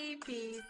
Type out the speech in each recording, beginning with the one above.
BPC.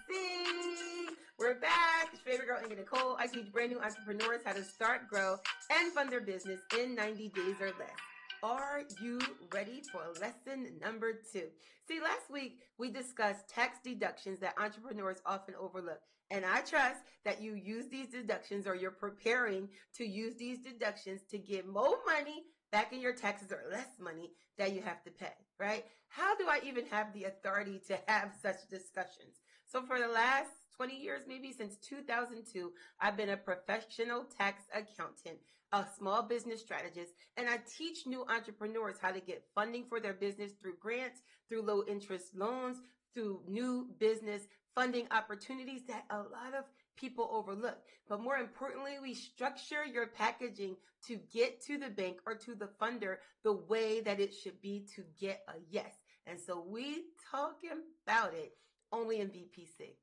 We're back. It's your favorite girl, Amy Nicole. I teach brand new entrepreneurs how to start, grow, and fund their business in 90 days or less. Are you ready for lesson number 2? See, last week we discussed tax deductions that entrepreneurs often overlook. And I trust that you use these deductions or you're preparing to use these deductions to get more money back in your taxes or less money that you have to pay, right? How do I even have the authority to have such discussions? So for the last 20 years, maybe since 2002, I've been a professional tax accountant, a small business strategist, and I teach new entrepreneurs how to get funding for their business through grants, through low interest loans, through new business funding opportunities that a lot of people overlook. But more importantly, we structure your packaging to get to the bank or to the funder the way that it should be to get a yes. And so we talking about it only in BPC.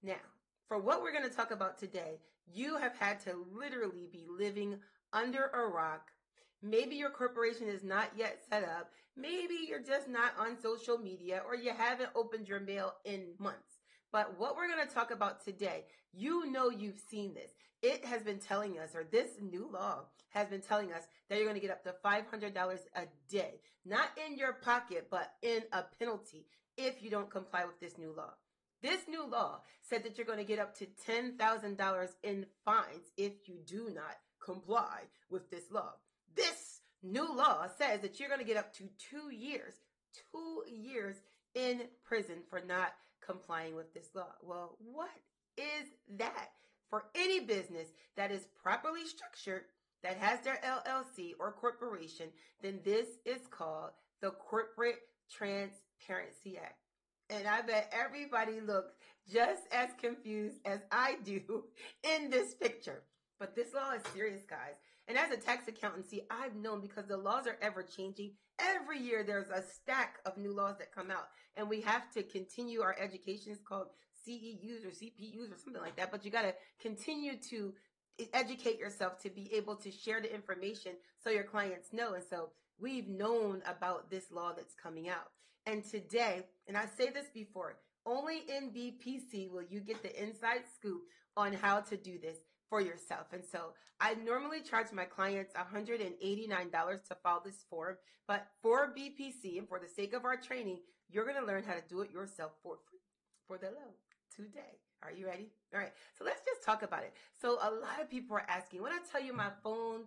Now, for what we're going to talk about today, you have had to literally be living under a rock. Maybe your corporation is not yet set up. Maybe you're just not on social media or you haven't opened your mail in months. But what we're going to talk about today, you know you've seen this. It has been telling us, or this new law has been telling us that you're going to get up to $500 a day. Not in your pocket, but in a penalty if you don't comply with this new law. This new law said that you're going to get up to $10,000 in fines if you do not comply with this law. This new law says that you're going to get up to 2 years in prison for not complying with this law. Well, what is that? For any business that is properly structured, that has their LLC or corporation, then this is called the Corporate Transparency Act. And I bet everybody looks just as confused as I do in this picture. But this law is serious, guys. And as a tax accountant, see, I've known because the laws are ever changing. Every year there's a stack of new laws that come out. And we have to continue our education. It's called CEUs or CPUs or something like that. But you got to continue to educate yourself to be able to share the information so your clients know. And so we've known about this law that's coming out. And today, and I say this before, only in BPC will you get the inside scoop on how to do this for yourself. And so I normally charge my clients $189 to file this form, but for BPC and for the sake of our training, you're going to learn how to do it yourself for free, for the low today. Are you ready? All right. So let's just talk about it. So a lot of people are asking, when I tell you my phone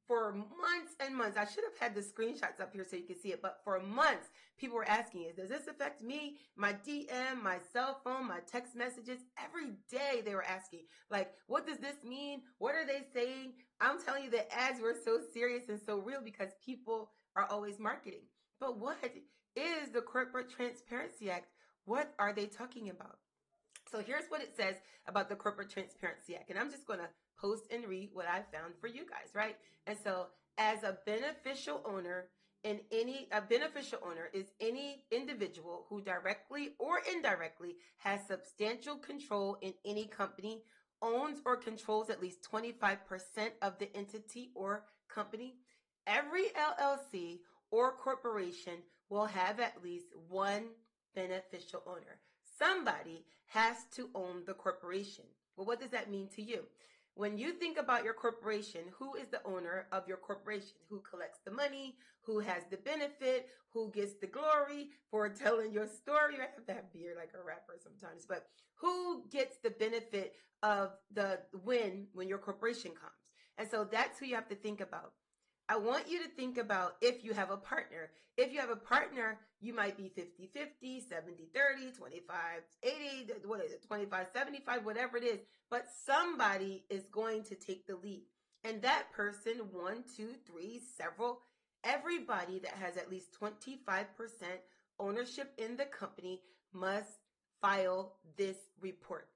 for months and months, I should have had the screenshots up here so you can see it, but for months, people were asking, does this affect me? My DM, my cell phone, my text messages, every day they were asking, like, what does this mean? What are they saying? I'm telling you, the ads were so serious and so real because people are always marketing. But what is the Corporate Transparency Act? What are they talking about? So here's what it says about the Corporate Transparency Act. And I'm just going to post and read what I found for you guys, right? And so as a beneficial owner a beneficial owner is any individual who directly or indirectly has substantial control in any company, owns or controls at least 25% of the entity or company. Every LLC or corporation will have at least one beneficial owner. Somebody has to own the corporation. Well, what does that mean to you? When you think about your corporation, who is the owner of your corporation? Who collects the money? Who has the benefit? Who gets the glory for telling your story? I have to have beard like a rapper sometimes, but who gets the benefit of the win when your corporation comes? And so that's who you have to think about. I want you to think about if you have a partner. If you have a partner, you might be 50-50, 70-30, 25-80, what is it, 25-75, whatever it is. But somebody is going to take the lead. And that person, 1, 2, 3, several, everybody that has at least 25% ownership in the company must file this report.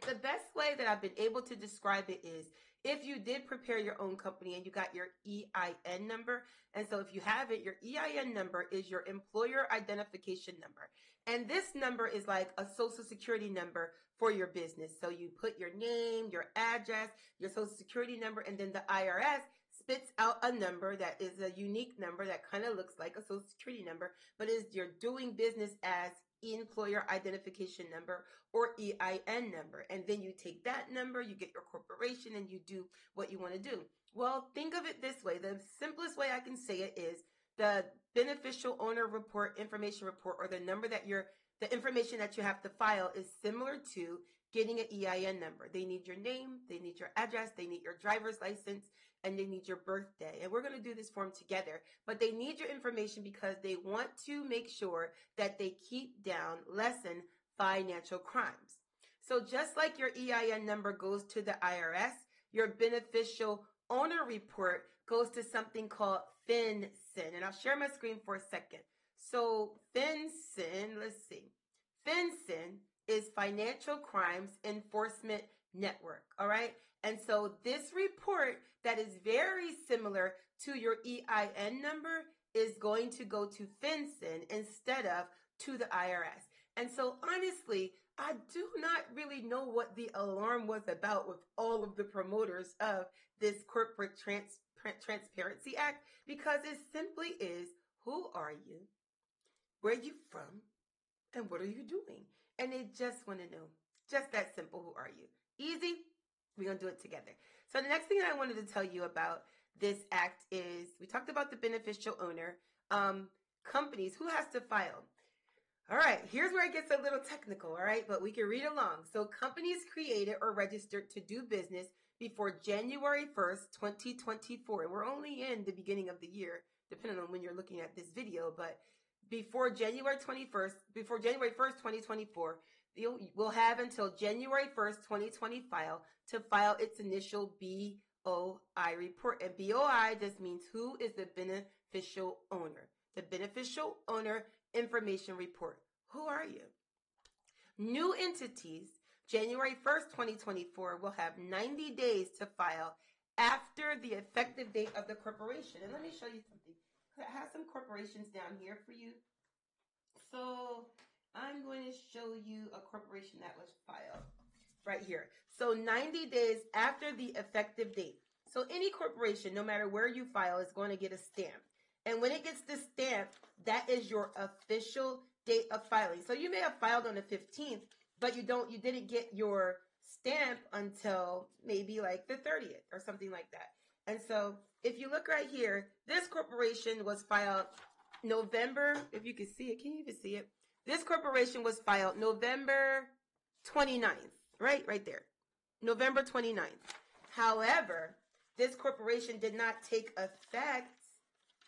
The best way that I've been able to describe it is if you did prepare your own company and you got your EIN number. And so if you have it, your EIN number is your employer identification number. And this number is like a social security number for your business. So you put your name, your address, your social security number, and then the IRS spits out a number that is a unique number that kind of looks like a social security number, but is you're doing business as employer identification number or EIN number. And then you take that number, you get your corporation, and you do what you want to do. Well, think of it this way. The simplest way I can say it is the beneficial owner report, information report, or the number that the information that you have to file is similar to getting an EIN number. They need your name, they need your address, they need your driver's license, and they need your birthday. And we're going to do this form together, but they need your information because they want to make sure that they keep down, lessen financial crimes. So just like your EIN number goes to the IRS, your beneficial owner report goes to something called FinCEN. And I'll share my screen for a second. So FinCEN, let's see. FinCEN is Financial Crimes Enforcement Network, all right? And so this report that is very similar to your EIN number is going to go to FinCEN instead of to the IRS. And so honestly, I do not really know what the alarm was about with all of the promoters of this Corporate Transparency Act, because it simply is, who are you? Where are you from? And what are you doing? And they just want to know. Just that simple. Who are you? Easy. We're going to do it together. So the next thing I wanted to tell you about this act is, we talked about the beneficial owner. Companies, who has to file? All right, here's where it gets a little technical, all right? But we can read along. So companies created or registered to do business before January 1st, 2024. And we're only in the beginning of the year, depending on when you're looking at this video. But before January 1st, 2024, we'll have until January 1st, 2025 to file its initial BOI report. And BOI just means who is the beneficial owner. The beneficial owner information report. Who are you? New entities, January 1st, 2024, will have 90 days to file after the effective date of the corporation. And let me show you something. I have some corporations down here for you. So I'm going to show you a corporation that was filed right here. So 90 days after the effective date. So any corporation, no matter where you file, is going to get a stamp. And when it gets the stamp, that is your official date of filing. So you may have filed on the 15th, but you didn't get your stamp until maybe like the 30th or something like that. And so if you look right here, this corporation was filed November, if you can see it, can you even see it? This corporation was filed November 29th, right there, November 29th. However, this corporation did not take effect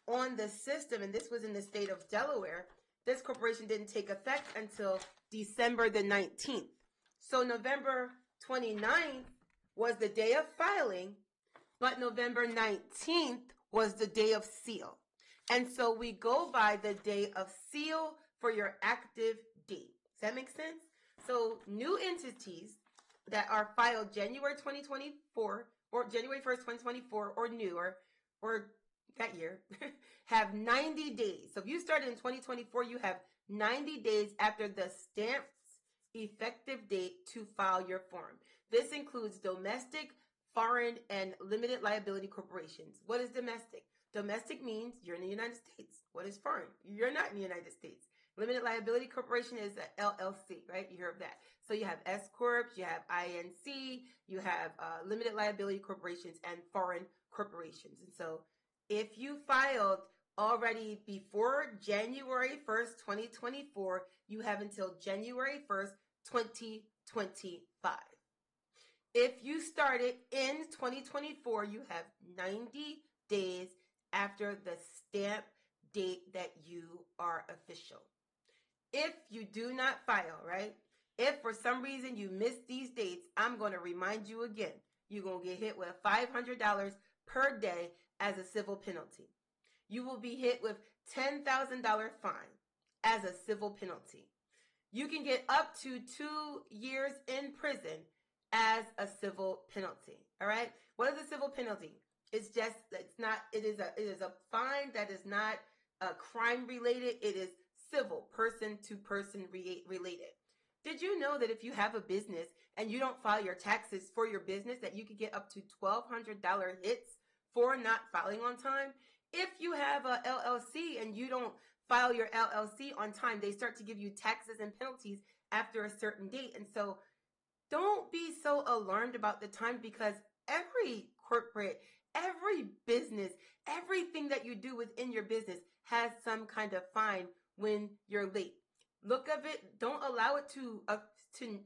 on the system, and this was in the state of Delaware. This corporation didn't take effect until December the 19th. So November 29th was the day of filing, but November 19th was the day of seal. And so we go by the day of seal for your active date. Does that make sense? So new entities that are filed January 2024 or January 1st, 2024 or newer, or that year, have 90 days. So if you started in 2024, you have 90 days after the stamp's effective date to file your form. This includes domestic, foreign, and limited liability corporations. What is domestic? Domestic means you're in the United States. What is foreign? You're not in the United States. Limited liability corporation is an LLC, right? You hear of that. So you have S Corps, you have INC, you have limited liability corporations and foreign corporations. And so if you filed already before January 1st, 2024, you have until January 1st, 2025. If you started in 2024, you have 90 days after the stamp date that you are official. If you do not file, right? If for some reason you missed these dates, I'm going to remind you again. You're going to get hit with $500 per day as a civil penalty. You will be hit with $10,000 fine as a civil penalty. You can get up to 2 years in prison as a civil penalty. All right? What is a civil penalty? It is a fine that is not crime related. It is civil, person to person related. Did you know that if you have a business and you don't file your taxes for your business, that you could get up to $1,200 hits for not filing on time? If you have a LLC and you don't file your LLC on time, they start to give you taxes and penalties after a certain date. And so don't be so alarmed about the time, because every corporate, every business, everything that you do within your business has some kind of fine when you're late. Look of it. Don't allow it to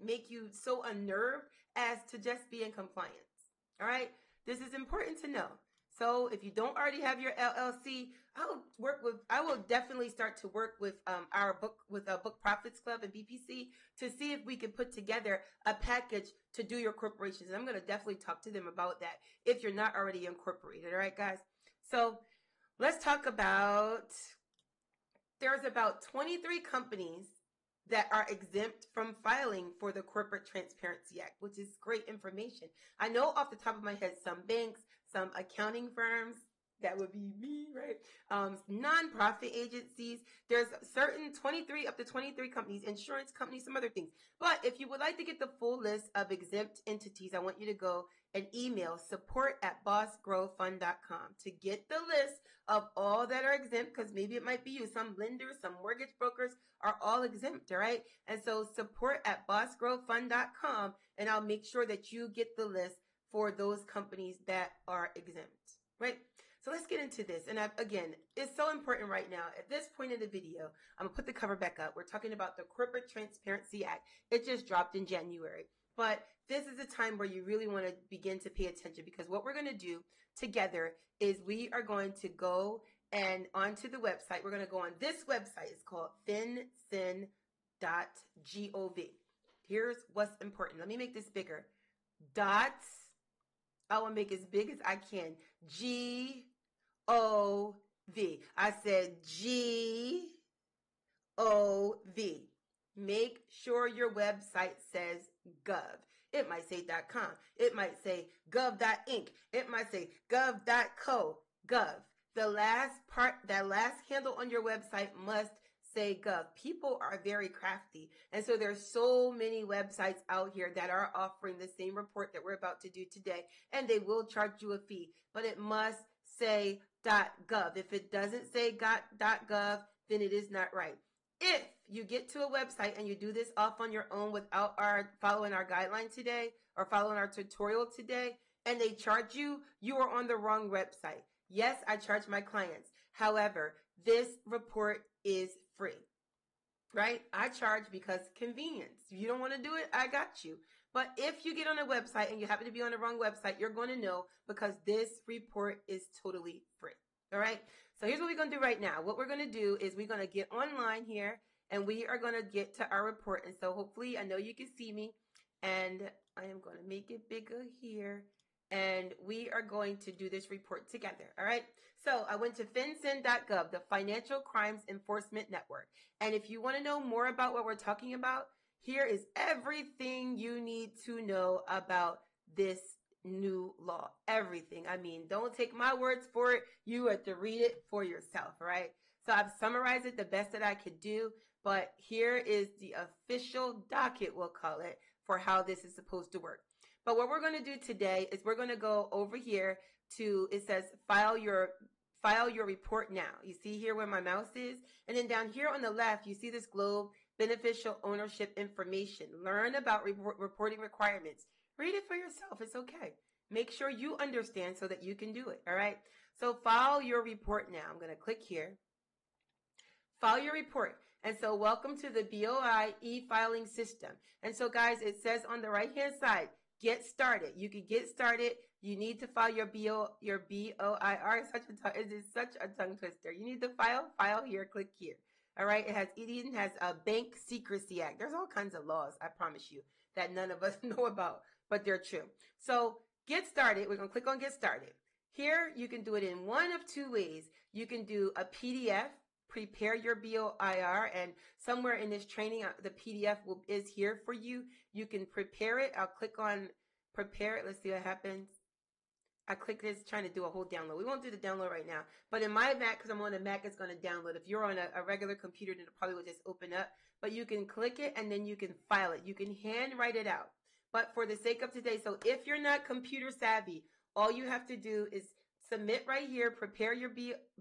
make you so unnerved as to just be in compliance. All right. This is important to know. So if you don't already have your LLC, I will definitely start to work with our Book Profits Club and BPC to see if we can put together a package to do your corporations. And I'm going to definitely talk to them about that if you're not already incorporated. All right, guys. So let's talk about, there's about 23 companies that are exempt from filing for the Corporate Transparency Act, which is great information. I know off the top of my head, some banks, some accounting firms, that would be me, right? Nonprofit agencies. There's certain 23, up to 23 companies, insurance companies, some other things. But if you would like to get the full list of exempt entities, I want you to go and email support@bossgrowfund.com to get the list of all that are exempt, because maybe it might be you. Some lenders, some mortgage brokers are all exempt, all right? And so support@bossgrowfund.com, and I'll make sure that you get the list for those companies that are exempt, right? So let's get into this. And again, it's so important right now. At this point in the video, I'm going to put the cover back up. We're talking about the Corporate Transparency Act. It just dropped in January. But this is a time where you really want to begin to pay attention, because what we're going to do together is we are going to go and onto the website. We're going to go on this website. It's called fincin.gov. Here's what's important. Let me make this bigger. I will make it as big as I can. G-O-V. I said G-O-V. Make sure your website says gov. It might say .com. It might say gov.inc. It might say gov.co. Gov. The last part, that last handle on your website must say gov. People are very crafty. And so there's so many websites out here that are offering the same report that we're about to do today, and they will charge you a fee, but it must say .gov. If it doesn't say .gov, then it is not right. If you get to a website and you do this off on your own without following our guideline today or following our tutorial today, and they charge you, you are on the wrong website. Yes, I charge my clients. However, this report is free, right? I charge because convenience. If you don't want to do it, I got you. But if you get on a website and you happen to be on the wrong website, you're going to know, because this report is totally free. All right. So here's what we're going to do right now. What we're going to do is we're going to get online here, and we are going to get to our report. And so hopefully, I know you can see me, and I am going to make it bigger here. And we are going to do this report together. All right. So I went to fincin.gov, the Financial Crimes Enforcement Network. And if you want to know more about what we're talking about, here is everything you need to know about this new law. Everything. I mean, don't take my words for it. You have to read it for yourself. All right. So I've summarized it the best that I could do. But here is the official docket, we'll call it, for how this is supposed to work. But what we're going to do today is we're going to go over here to, it says file your report now. You see here where my mouse is? And then down here on the left, you see this globe, beneficial ownership information. Learn about reporting requirements. Read it for yourself. It's okay. Make sure you understand so that you can do it. All right. So file your report now. I'm going to click here. File your report. And so welcome to the BOI e-filing system. And so guys, it says on the right hand side, get started. You can get started. You need to file your BOIR. It is such a tongue twister. You need to file here, click here. All right. It even has a Bank Secrecy Act. There's all kinds of laws, I promise you, that none of us know about, but they're true. So get started. We're going to click on get started. Here, you can do it in one of two ways. You can do a PDF, prepare your BOIR, and somewhere in this training, the PDF is here for you. You can prepare it. I'll click on prepare it. Let's see what happens. I click this, trying to do a whole download. We won't do the download right now, but in my Mac, because I'm on a Mac, it's going to download. If you're on a regular computer, then it probably will just open up, but you can click it and then you can file it. You can handwrite it out. But for the sake of today, so if you're not computer savvy, all you have to do is submit right here, prepare your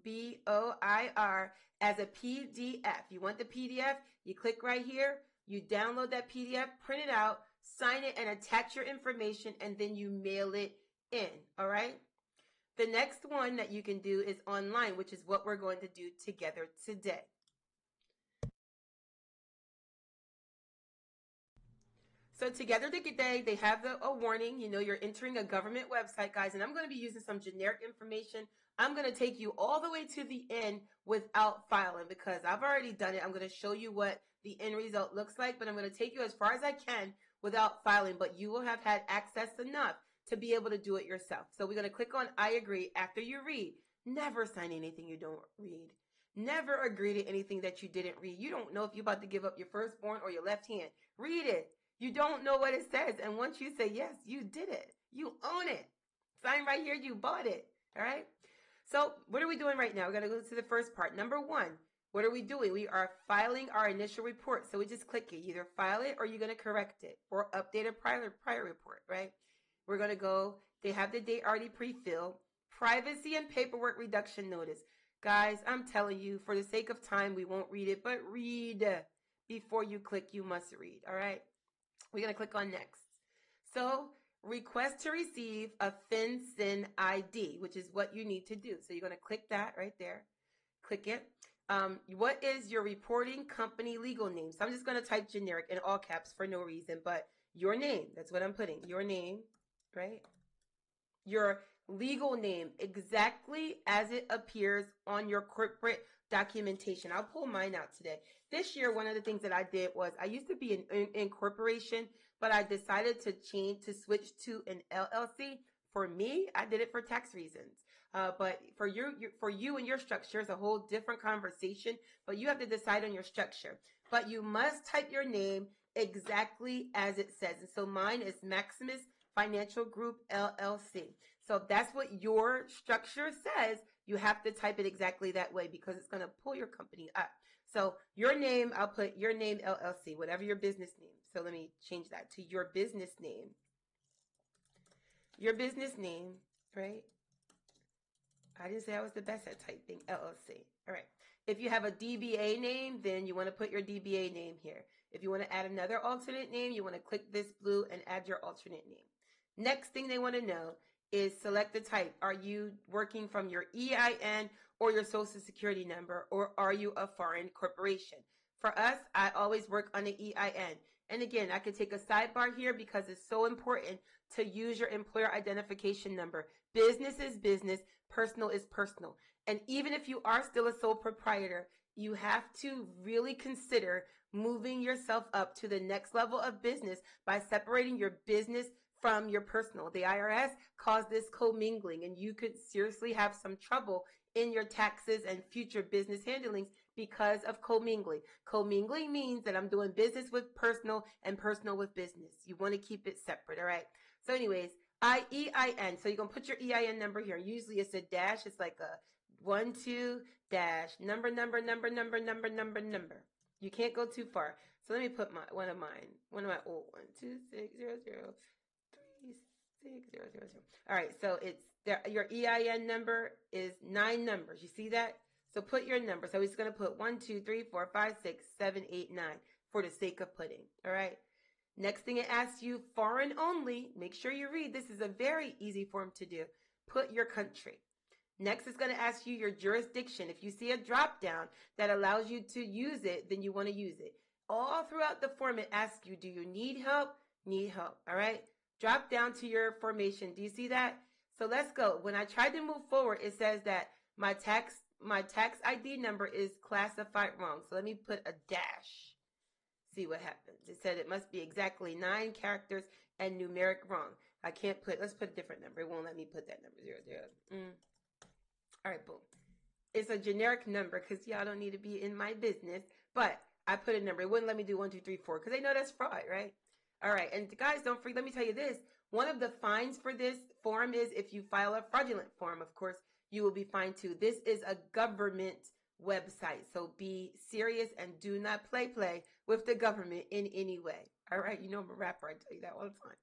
BOIR, as a PDF. You want the PDF, you click right here, you download that PDF, print it out, sign it, and attach your information, and then you mail it in, all right? The next one that you can do is online, which is what we're going to do together today. So together today, they have a warning. You know, you're entering a government website, guys, and I'm going to be using some generic information. I'm going to take you all the way to the end without filing because I've already done it. I'm going to show you what the end result looks like, but I'm going to take you as far as I can without filing, but you will have had access enough to be able to do it yourself. So we're going to click on I agree after you read. Never sign anything you don't read. Never agree to anything that you didn't read. You don't know if you're about to give up your firstborn or your left hand. Read it. You don't know what it says. And once you say yes, you did it. You own it. Sign right here. You bought it. All right. So what are we doing right now? We're going to go to the first part. Number one, what are we doing? We are filing our initial report. So we just click it. You either file it or you're going to correct it or update a prior report, right? We're going to go. They have the date already pre-filled. Privacy and paperwork reduction notice. Guys, I'm telling you, for the sake of time, we won't read it, but read before you click. You must read. All right. We're going to click on next. So request to receive a FinCEN ID, which is what you need to do. So you're going to click that right there. Click it. What is your reporting company legal name? So I'm just going to type generic in all caps for no reason, but your name, that's what I'm putting. Your name, right? Your legal name, exactly as it appears on your corporate documentation. I'll pull mine out today. This year, one of the things that I did was I used to be in corporation, but I decided to switch to an LLC. For me, I did it for tax reasons. But for you and your structure is a whole different conversation, but you have to decide on your structure. But you must type your name exactly as it says. And so mine is Maximus Financial Group LLC. So if that's what your structure says, you have to type it exactly that way because it's going to pull your company up. So your name, I'll put your name LLC, whatever your business name. So let me change that to your business name. Your business name, right? I didn't say I was the best at typing LLC. All right. If you have a DBA name, then you want to put your DBA name here. If you want to add another alternate name, you want to click this blue and add your alternate name. Next thing they want to know is select the type. Are you working from your EIN or your social security number, or are you a foreign corporation? For us, I always work on an EIN. And again, I could take a sidebar here because it's so important to use your employer identification number. Business is business, personal is personal. And even if you are still a sole proprietor, you have to really consider moving yourself up to the next level of business by separating your business from your personal. The IRS calls this commingling, and you could seriously have some trouble in your taxes and future business handlings because of commingling. Commingling means that I'm doing business with personal and personal with business. You want to keep it separate, all right? So anyways, EIN. So you're going to put your EIN number here. Usually it's a dash. It's like a 1, 2, dash, number. You can't go too far. So let me put one of my old ones. 2600. 3600. All right, so it's there. Your EIN number is 9 numbers. You see that? So put your number. So he's going to put 1, 2, 3, 4, 5, 6, 7, 8, 9 for the sake of putting. All right. Next thing it asks you, foreign only. Make sure you read. This is a very easy form to do. Put your country. Next, it's going to ask you your jurisdiction. If you see a drop down that allows you to use it, then you want to use it. All throughout the form, it asks you, do you need help? Need help. All right. Drop down to your formation. Do you see that? So let's go. When I tried to move forward, it says that my tax ID number is classified wrong. So let me put a dash. See what happens. It said it must be exactly 9 characters and numeric wrong. I can't put, let's put a different number. It won't let me put that number, 00. All right, boom. It's a generic number because y'all don't need to be in my business, but I put a number. It wouldn't let me do 1, 2, 3, 4 because they know that's fraud, right? All right, and guys, don't forget, let me tell you this. One of the fines for this form is if you file a fraudulent form, of course, you will be fined too. This is a government website, so be serious and do not play with the government in any way. All right, you know I'm a rapper, I tell you that all the time.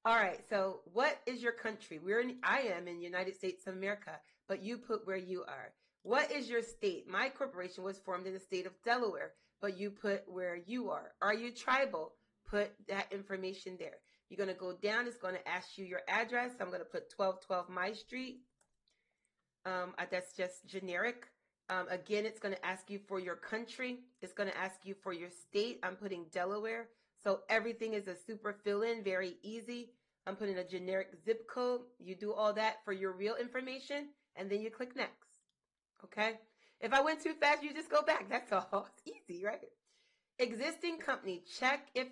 All right, so what is your country? I am in the United States of America, but you put where you are. What is your state? My corporation was formed in the state of Delaware, but you put where you are. Are you tribal? Put that information there. You're going to go down. It's going to ask you your address. I'm going to put 1212 My Street. That's just generic. Again, it's going to ask you for your country. It's going to ask you for your state. I'm putting Delaware. So everything is a super fill-in, very easy. I'm putting a generic zip code. You do all that for your real information, and then you click next. Okay? If I went too fast, you just go back. That's all. It's easy, right? Existing company. Check if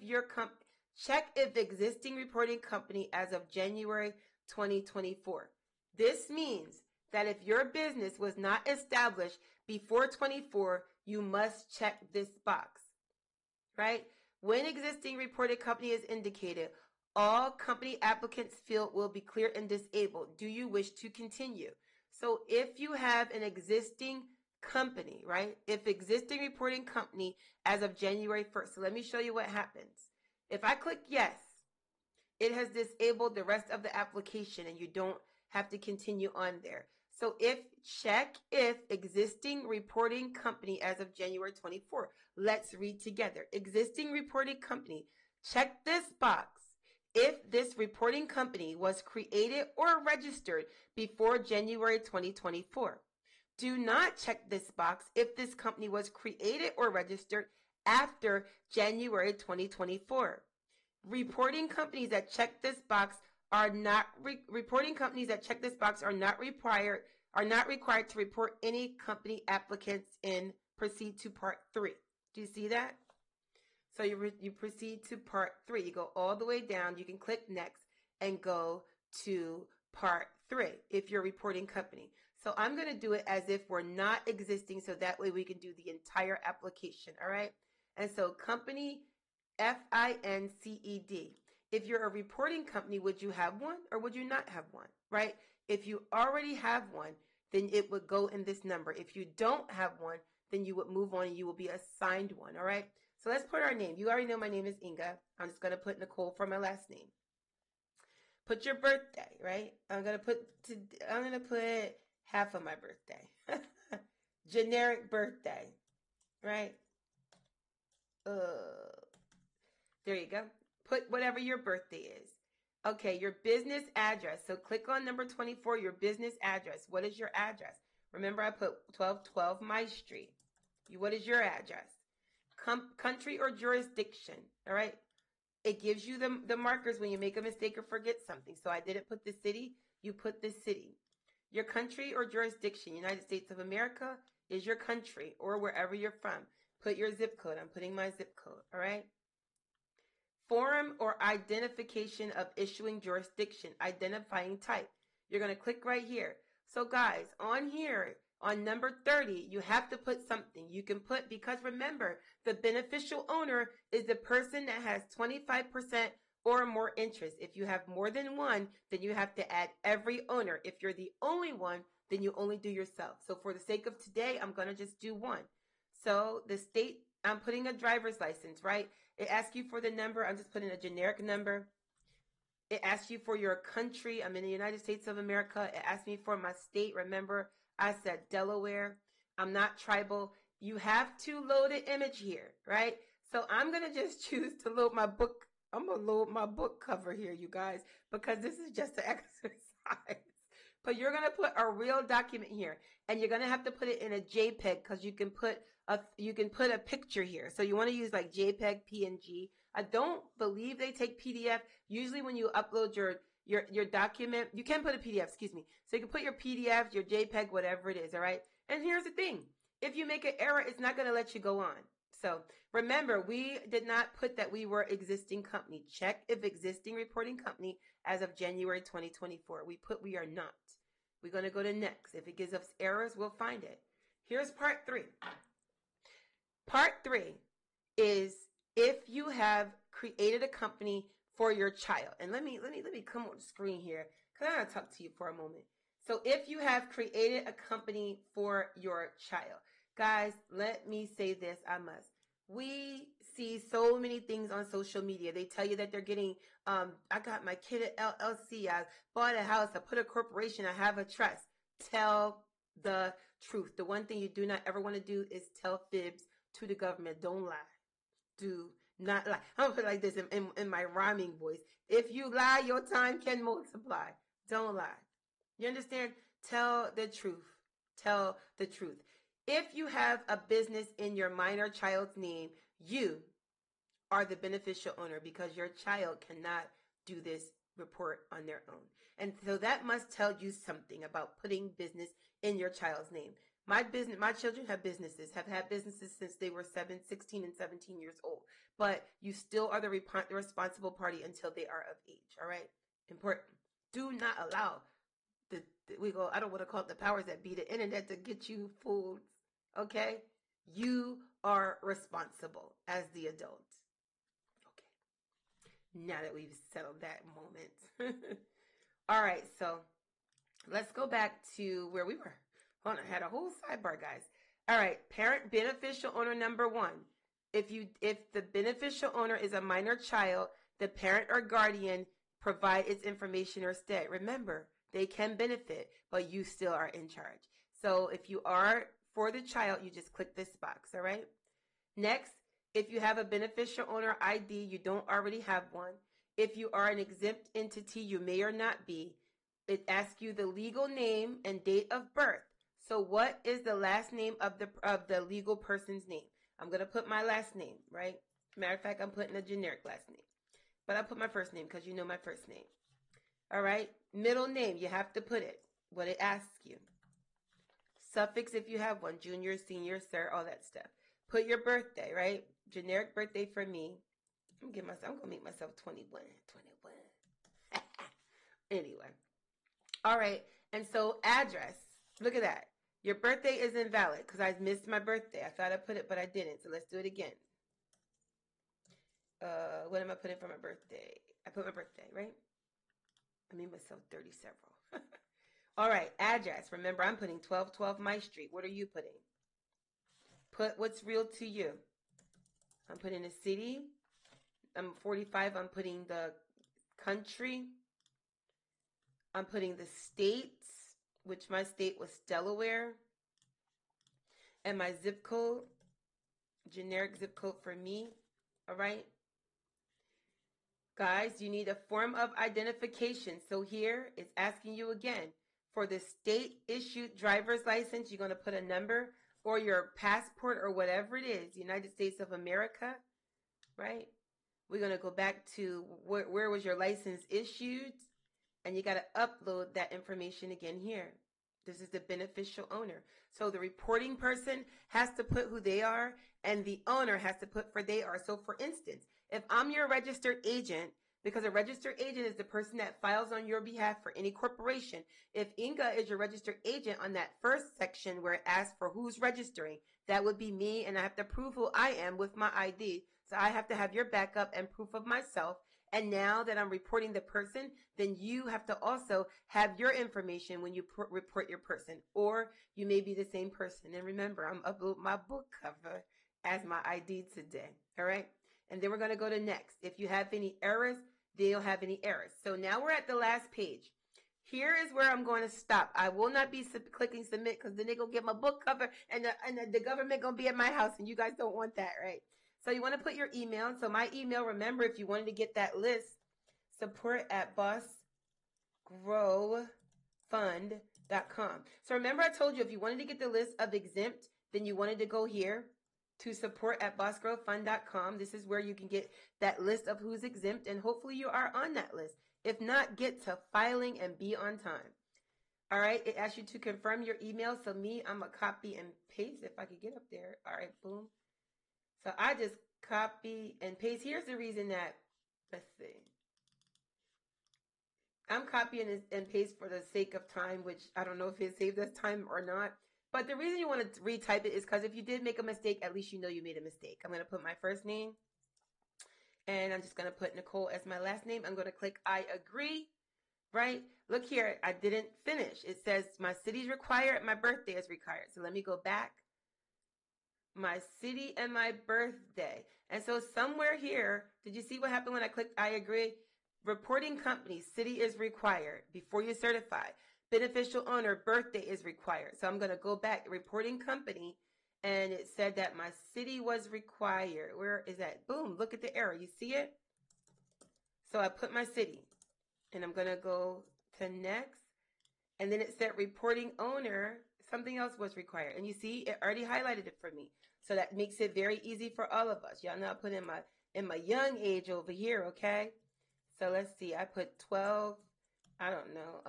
existing reporting company as of January 2024. This means that if your business was not established before 24, you must check this box, right? When existing reported company is indicated, all company applicants field will be clear and disabled. Do you wish to continue? So if you have an existing company, right? If existing reporting company as of January 1st, so let me show you what happens. If I click yes, it has disabled the rest of the application and you don't have to continue on there. So check if existing reporting company as of January 24. Let's read together. Existing reporting company. Check this box if this reporting company was created or registered before January 2024. Do not check this box if this company was created or registered after January 2024. Reporting companies that check this box are not required to report any company applicants in proceed to part 3. Do you see that? So you proceed to part 3. You go all the way down. You can click next and go to part 3 if you're a reporting company. So I'm going to do it as if we're not existing, so that way we can do the entire application. All right. And so company FINCED. If you're a reporting company, would you have one or would you not have one, right? If you already have one, then it would go in this number. If you don't have one, then you would move on and you will be assigned one, all right? So let's put our name. You already know my name is Inga. I'm just going to put Nicole for my last name. Put your birthday, right? I'm going to put half of my birthday. Generic birthday, right? There you go. Put whatever your birthday is. Okay, your business address. So click on number 24, your business address. What is your address? Remember, I put 1212 My Street. What is your address? Country or jurisdiction, all right? It gives you the markers when you make a mistake or forget something. So I didn't put the city. You put the city. Your country or jurisdiction, United States of America is your country or wherever you're from. Put your zip code. I'm putting my zip code, all right? Form or identification of issuing jurisdiction, identifying type. You're going to click right here. So guys, on here, on number 30, you have to put something. You can put, because remember, the beneficial owner is the person that has 25% or more interest. If you have more than one, then you have to add every owner. If you're the only one, then you only do yourself. So for the sake of today, I'm going to just do one. So the state, I'm putting a driver's license, right? It asks you for the number. I'm just putting a generic number. It asks you for your country. I'm in the United States of America. It asks me for my state. Remember, I said Delaware. I'm not tribal. You have to load an image here, right? So I'm going to just choose to load my book. I'm going to load my book cover here, you guys, because this is just an exercise. But you're going to put a real document here, and you're going to have to put it in a JPEG because you can put a picture here. So you want to use like JPEG, PNG. I don't believe they take PDF. Usually when you upload your document, you can put a PDF, excuse me. So you can put your PDF, your JPEG, whatever it is, all right? And here's the thing. If you make an error, it's not going to let you go on. So remember, we did not put that we were existing company. Check if existing reporting company as of January 2024. We put we are not. We're going to go to next. If it gives us errors, we'll find it. Here's part 3. Part 3 is if you have created a company for your child. And let me come on the screen here because I want to talk to you for a moment. So if you have created a company for your child, guys, let me say this, I must. We see so many things on social media. They tell you that they're getting, I got my kid at LLC, I bought a house, I put a corporation, I have a trust. Tell the truth. The one thing you do not ever want to do is tell fibs to the government. Don't lie. Do not lie. I'm going to put it like this in my rhyming voice. If you lie, your time can multiply. Don't lie. You understand? Tell the truth. Tell the truth. If you have a business in your minor child's name, you are the beneficial owner because your child cannot do this report on their own. And so that must tell you something about putting business in your child's name. My children have had businesses since they were 16 and 17 years old. But you still are the responsible party until they are of age. All right? Important. Do not allow I don't want to call it the powers that be, the internet, to get you fooled. Okay? You are responsible as the adult. Okay. Now that we've settled that moment. All right, so let's go back to where we were. Hold on, I had a whole sidebar, guys. All right, parent beneficial owner number 1. If the beneficial owner is a minor child, the parent or guardian provide its information or stead. Remember, they can benefit, but you still are in charge. So if you are for the child, you just click this box, all right? Next, if you have a beneficial owner ID, you don't already have one. If you are an exempt entity, you may or not be. It asks you the legal name and date of birth. So what is the last name of the legal person's name? I'm going to put my last name, right? Matter of fact, I'm putting a generic last name. But I'll put my first name because you know my first name. All right? Middle name, you have to put it, what it asks you. Suffix if you have one, junior, senior, sir, all that stuff. Put your birthday, right? Generic birthday for me. I'm going to make myself 21. Anyway. All right. And so address. Look at that. Your birthday is invalid because I missed my birthday. I thought I put it, but I didn't. So let's do it again. What am I putting for my birthday? I put my birthday, right? I made myself 30 several. All right. Address. Remember, I'm putting 1212 My Street. What are you putting? Put what's real to you. I'm putting the city. I'm 45. I'm putting the country. I'm putting the states, which my state was Delaware. And my zip code, generic zip code for me. All right. Guys, you need a form of identification. So here it's asking you again. For the state-issued driver's license, you're going to put a number or your passport or whatever it is, United States of America, right? We're going to go back to where was your license issued, and you got to upload that information again here. This is the beneficial owner. So the reporting person has to put who they are, and the owner has to put for they are. So for instance, if I'm your registered agent, because a registered agent is the person that files on your behalf for any corporation. If Inga is your registered agent on that first section where it asks for who's registering, that would be me, and I have to prove who I am with my ID. So I have to have your backup and proof of myself. And now that I'm reporting the person, then you have to also have your information when you report your person. Or you may be the same person. And remember, I'm uploading my book cover as my ID today. All right? And then we're going to go to next. If you have any errors, they don't have any errors. So now we're at the last page. Here is where I'm going to stop. I will not be clicking submit because then they're going to get my book cover and the government going to be at my house, and you guys don't want that, right? So you want to put your email. So my email, remember, if you wanted to get that list, support@bossgrowfund.com. So remember I told you if you wanted to get the list of exempt, then you wanted to go here to support@bossgrowfund.com. This is where you can get that list of who's exempt, and hopefully you are on that list. If not, get to filing and be on time. All right, it asks you to confirm your email. So me, I'm a copy and paste if I could get up there. All right, boom. So I just copy and paste. Here's the reason that, let's see. I'm copying and paste for the sake of time, which I don't know if it saved us time or not. But the reason you want to retype it is because if you did make a mistake, at least you know you made a mistake. I'm going to put my first name, and I'm just going to put Nicole as my last name. I'm going to click I agree, right? Look here, I didn't finish. It says my city's required, my birthday is required. So let me go back. My city and my birthday. And so somewhere here, did you see what happened when I clicked I agree? Reporting company, city is required before you certify. beneficial owner birthday is required. So I'm going to go back, reporting company, and it said that my city was required. Where is that? Boom, look at the arrow. You see it? So I put my city, and I'm going to go to next. And then it said reporting owner, something else was required. And you see, it already highlighted it for me. So that makes it very easy for all of us. Y'all know I put in my young age over here, okay? So let's see, I put 12, I don't know,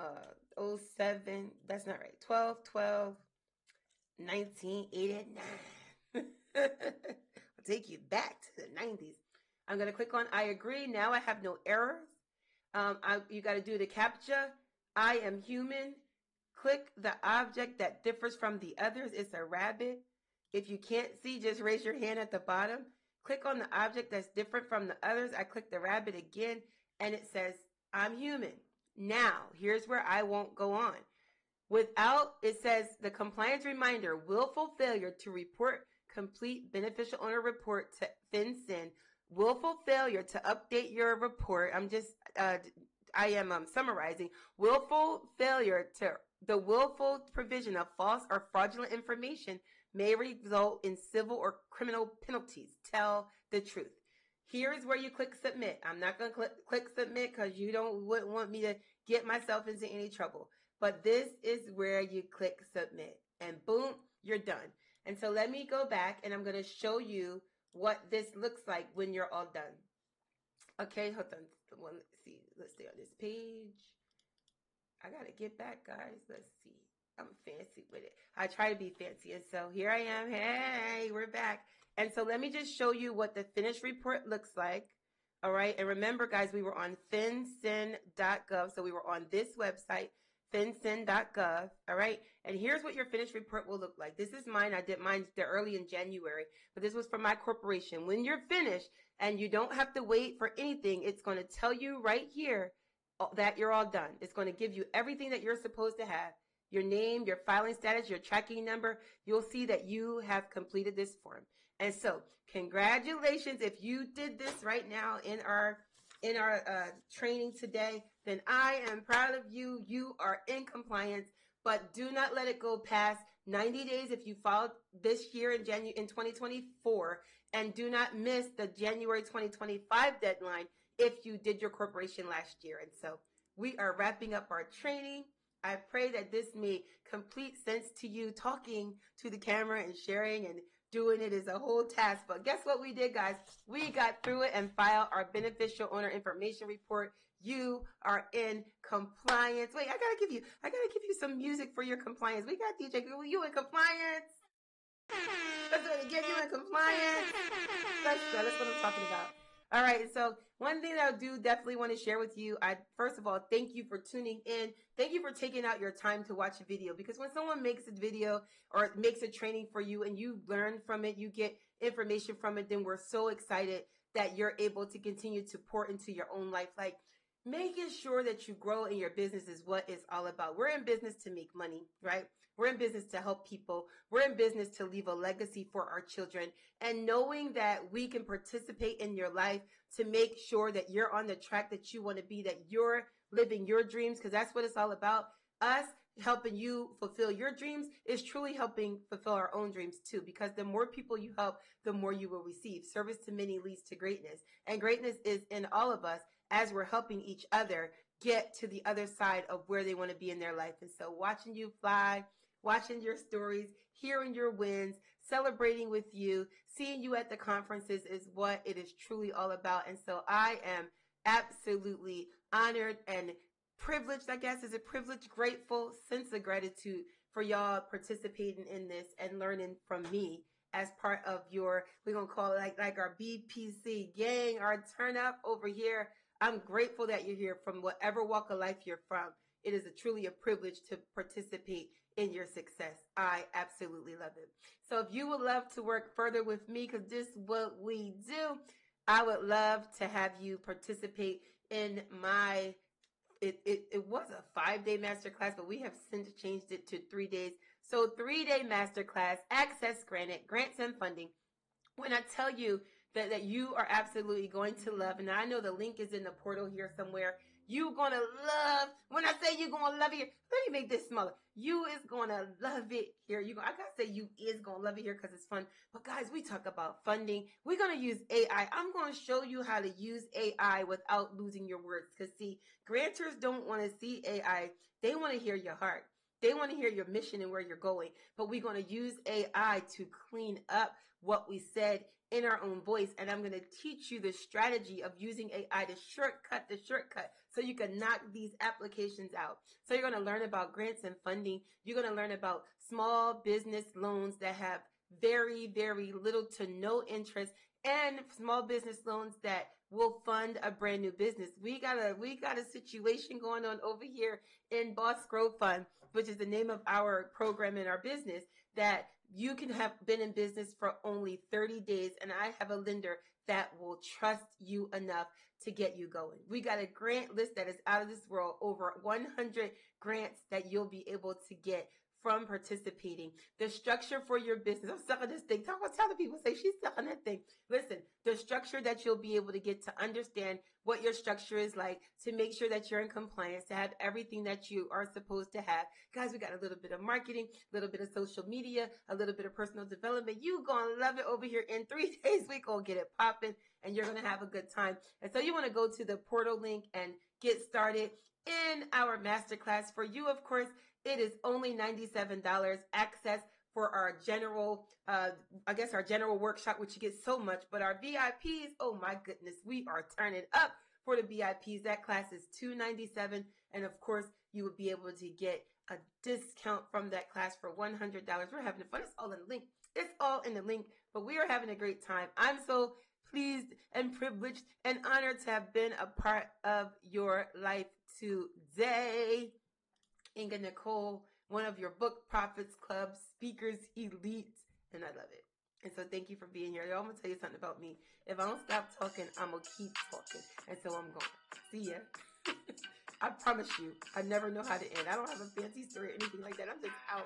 07, that's not right, 12, 12, 1989. I'll take you back to the 90s. I'm going to click on I agree. Now I have no errors. You got to do the CAPTCHA. I am human. Click the object that differs from the others. It's a rabbit. If you can't see, just raise your hand at the bottom. Click on the object that's different from the others. I click the rabbit again, and it says, I'm human. Now, here's where I won't go on. It says the compliance reminder, willful failure to report complete beneficial owner report to FinCEN, willful failure to update your report. I am summarizing. Willful failure to the willful provision of false or fraudulent information may result in civil or criminal penalties. Tell the truth. Here's where you click submit. I'm not going to click submit because wouldn't want me to get myself into any trouble. But this is where you click submit. And boom, you're done. And so let me go back and I'm going to show you what this looks like when you're all done. Okay, hold on. Let's see. Let's stay on this page. I got to get back, guys. Let's see. I'm fancy with it. I try to be fancy. And so here I am. Hey, we're back. And so let me just show you what the finished report looks like. All right. And remember, guys, we were on fincen.gov. So we were on this website, fincen.gov. All right. And here's what your finished report will look like. This is mine. I did mine early in January, but this was for my corporation. When you're finished and you don't have to wait for anything, it's going to tell you right here that you're all done. It's going to give you everything that you're supposed to have. Your name, your filing status, your tracking number. You'll see that you have completed this form. And so congratulations. If you did this right now in our training today, then I am proud of you. You are in compliance, but do not let it go past 90 days if you filed this year in 2024, and do not miss the January 2025 deadline if you did your corporation last year. And so we are wrapping up our training. I pray that this made complete sense to you. Talking to the camera and sharing and doing it is a whole task. But guess what we did, guys? We got through it and filed our beneficial owner information report. You are in compliance. Wait, I gotta give you some music for your compliance. We got DJ. You in compliance? Let's get you in compliance. That's what I'm talking about. All right, so one thing that I do definitely want to share with you, first of all, thank you for tuning in. Thank you for taking out your time to watch a video, because when someone makes a video or makes a training for you and you learn from it, you get information from it, then we're so excited that you're able to continue to pour into your own life. Like, making sure that you grow in your business is what it's all about. We're in business to make money, right? We're in business to help people. We're in business to leave a legacy for our children. And knowing that we can participate in your life to make sure that you're on the track that you want to be, that you're living your dreams, because that's what it's all about. Us helping you fulfill your dreams is truly helping fulfill our own dreams too, because the more people you help, the more you will receive. Service to many leads to greatness. And greatness is in all of us as we're helping each other get to the other side of where they want to be in their life. And so watching you fly, watching your stories, hearing your wins, celebrating with you, seeing you at the conferences is what it is truly all about. And so I am absolutely honored and privileged, I guess. Is it privilege? Grateful, sense of gratitude for y'all participating in this and learning from me as part of your, we're going to call it like our BPC gang, our turn up over here. I'm grateful that you're here from whatever walk of life you're from. It is truly a privilege to participate in your success. I absolutely love it. So if you would love to work further with me, because this is what we do, I would love to have you participate in my, it was a 5-day masterclass, but we have since changed it to 3 days. So 3-day masterclass, access granted, grants and funding. When I tell you that you are absolutely going to love. And I know the link is in the portal here somewhere. You're going to love, when I say you're going to love it here, let me make this smaller. You is going to love it here. I got to say you is going to love it here because it's fun. But guys, we talk about funding. We're going to use AI. I'm going to show you how to use AI without losing your words. Because see, grantors don't want to see AI. They want to hear your heart. They want to hear your mission and where you're going. But we're going to use AI to clean up what we said in our own voice. And I'm going to teach you the strategy of using AI to shortcut the shortcut so you can knock these applications out. So you're going to learn about grants and funding. You're going to learn about small business loans that have very, very little to no interest, and small business loans that will fund a brand new business. We got a situation going on over here in Boss Grow Fund, which is the name of our program in our business, that you can have been in business for only 30 days. And I have a lender that will trust you enough to get you going. We got a grant list that is out of this world, over 100 grants that you'll be able to get from participating. The structure for your business. I'm stuck on this thing. Talk about telling people, say she's stuck on that thing. Listen, the structure that you'll be able to get to understand what your structure is like, to make sure that you're in compliance, to have everything that you are supposed to have. Guys, we got a little bit of marketing, a little bit of social media, a little bit of personal development. You gonna love it over here. In 3 days, we gonna get it popping and you're gonna have a good time. And so you want to go to the portal link and get started in our masterclass. For you, of course, it is only $97 access for our general, our general workshop, which you get so much. But our VIPs, oh my goodness, we are turning up for the VIPs. That class is $297. And of course, you would be able to get a discount from that class for $100. We're having fun. It's all in the link. It's all in the link, but we are having a great time. I'm so pleased and privileged and honored to have been a part of your life today. Inga Nicole, one of your Book Prophets Club speakers, elite, and I love it. And so thank you for being here. I'm going to tell you something about me. If I don't stop talking, I'm going to keep talking. And so I'm going. See ya. I promise you, I never know how to end. I don't have a fancy story or anything like that. I'm just out.